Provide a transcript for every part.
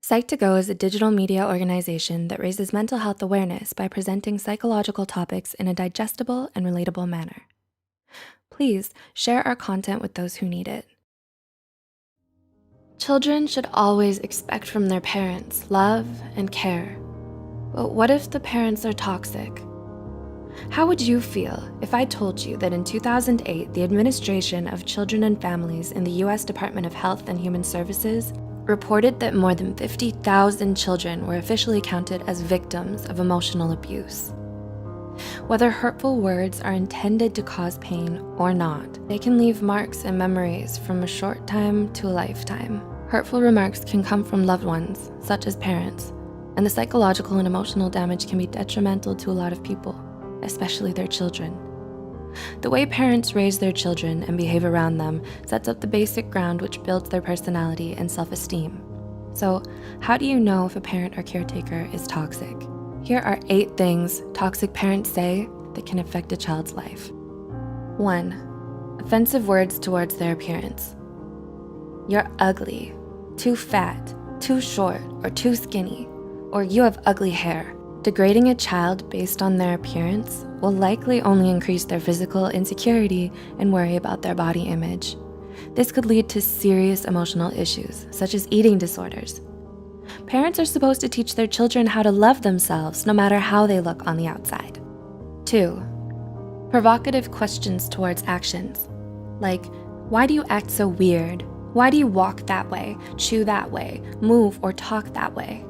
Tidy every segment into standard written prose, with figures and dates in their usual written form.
Psych2Go is a digital media organization that raises mental health awareness by presenting psychological topics in a digestible and relatable manner. Please share our content with those who need it. Children should always expect from their parents love and care. But what if the parents are toxic? How would you feel if I told you that in 2008, the Administration of Children and Families in the US Department of Health and Human Services reported that more than 50,000 children were officially counted as victims of emotional abuse? Whether hurtful words are intended to cause pain or not, they can leave marks and memories from a short time to a lifetime. Hurtful remarks can come from loved ones, such as parents, and the psychological and emotional damage can be detrimental to a lot of people, especially their children. The way parents raise their children and behave around them sets up the basic ground which builds their personality and self-esteem. So, how do you know if a parent or caretaker is toxic? Here are 8 things toxic parents say that can affect a child's life. 1. Offensive words towards their appearance. You're ugly, too fat, too short, or too skinny, or you have ugly hair. Degrading a child based on their appearance will likely only increase their physical insecurity and worry about their body image. This could lead to serious emotional issues, such as eating disorders. Parents are supposed to teach their children how to love themselves no matter how they look on the outside. 2. Provocative questions towards actions, like, why do you act so weird? Why do you walk that way, chew that way, move or talk that way?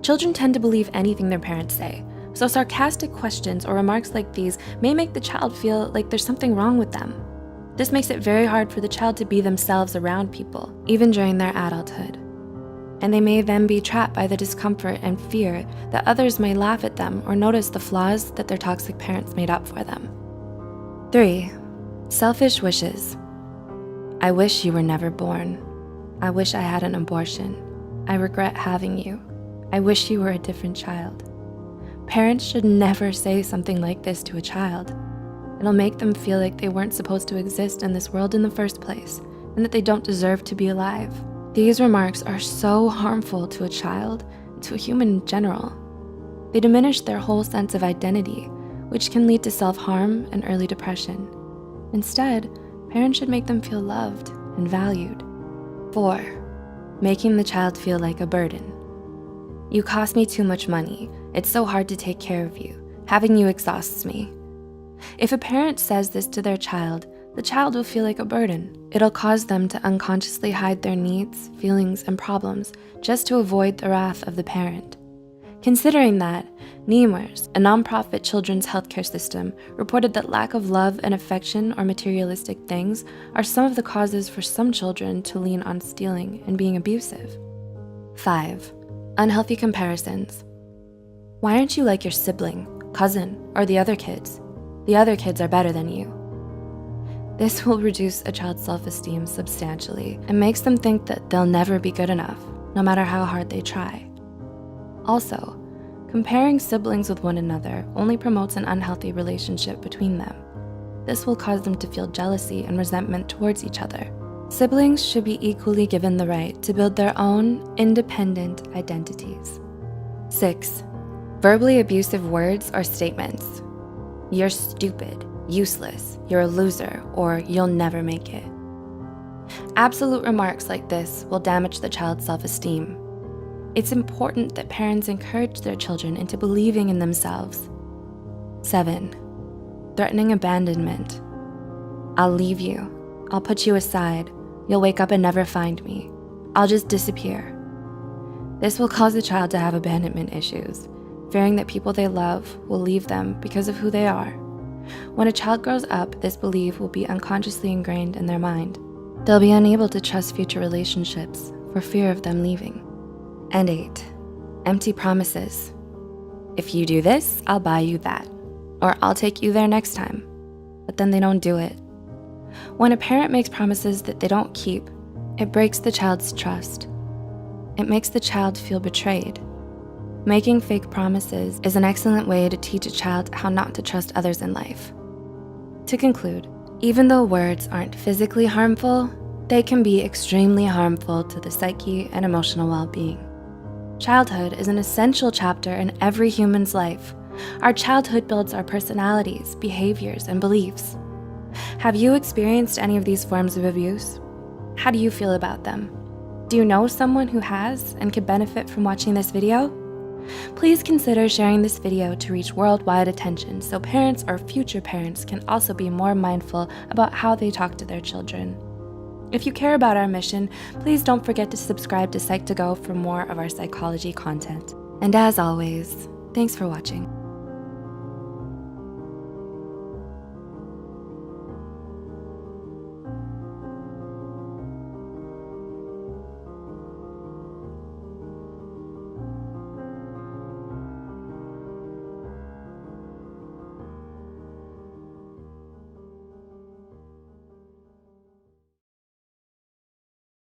Children tend to believe anything their parents say, so sarcastic questions or remarks like these may make the child feel like there's something wrong with them. This makes it very hard for the child to be themselves around people, even during their adulthood. And they may then be trapped by the discomfort and fear that others may laugh at them or notice the flaws that their toxic parents made up for them. 3. Selfish wishes. I wish you were never born. I wish I had an abortion. I regret having you. I wish you were a different child. Parents should never say something like this to a child. It'll make them feel like they weren't supposed to exist in this world in the first place, and that they don't deserve to be alive. These remarks are so harmful to a child, and to a human in general. They diminish their whole sense of identity, which can lead to self-harm and early depression. Instead, parents should make them feel loved and valued. 4. Making the child feel like a burden. You cost me too much money. It's so hard to take care of you. Having you exhausts me. If a parent says this to their child, the child will feel like a burden. It'll cause them to unconsciously hide their needs, feelings, and problems just to avoid the wrath of the parent. Considering that, Nemours, a nonprofit children's healthcare system, reported that lack of love and affection or materialistic things are some of the causes for some children to lean on stealing and being abusive. 5. Unhealthy comparisons. Why aren't you like your sibling, cousin, or the other kids? The other kids are better than you. This will reduce a child's self-esteem substantially and makes them think that they'll never be good enough, no matter how hard they try. Also, comparing siblings with one another only promotes an unhealthy relationship between them. This will cause them to feel jealousy and resentment towards each other. Siblings should be equally given the right to build their own independent identities. 6. Verbally abusive words or statements. You're stupid, useless, you're a loser, or you'll never make it. Absolute remarks like this will damage the child's self-esteem. It's important that parents encourage their children into believing in themselves. 7. Threatening abandonment. I'll leave you. I'll put you aside. You'll wake up and never find me. I'll just disappear. This will cause the child to have abandonment issues, fearing that people they love will leave them because of who they are. When a child grows up, this belief will be unconsciously ingrained in their mind. They'll be unable to trust future relationships for fear of them leaving. And 8. Empty promises. If you do this, I'll buy you that, or I'll take you there next time. But then they don't do it. When a parent makes promises that they don't keep, it breaks the child's trust. It makes the child feel betrayed. Making fake promises is an excellent way to teach a child how not to trust others in life. To conclude, even though words aren't physically harmful, they can be extremely harmful to the psyche and emotional well-being. Childhood is an essential chapter in every human's life. Our childhood builds our personalities, behaviors, and beliefs. Have you experienced any of these forms of abuse? How do you feel about them? Do you know someone who has and could benefit from watching this video? Please consider sharing this video to reach worldwide attention so parents or future parents can also be more mindful about how they talk to their children. If you care about our mission, please don't forget to subscribe to Psych2Go for more of our psychology content. And as always, thanks for watching.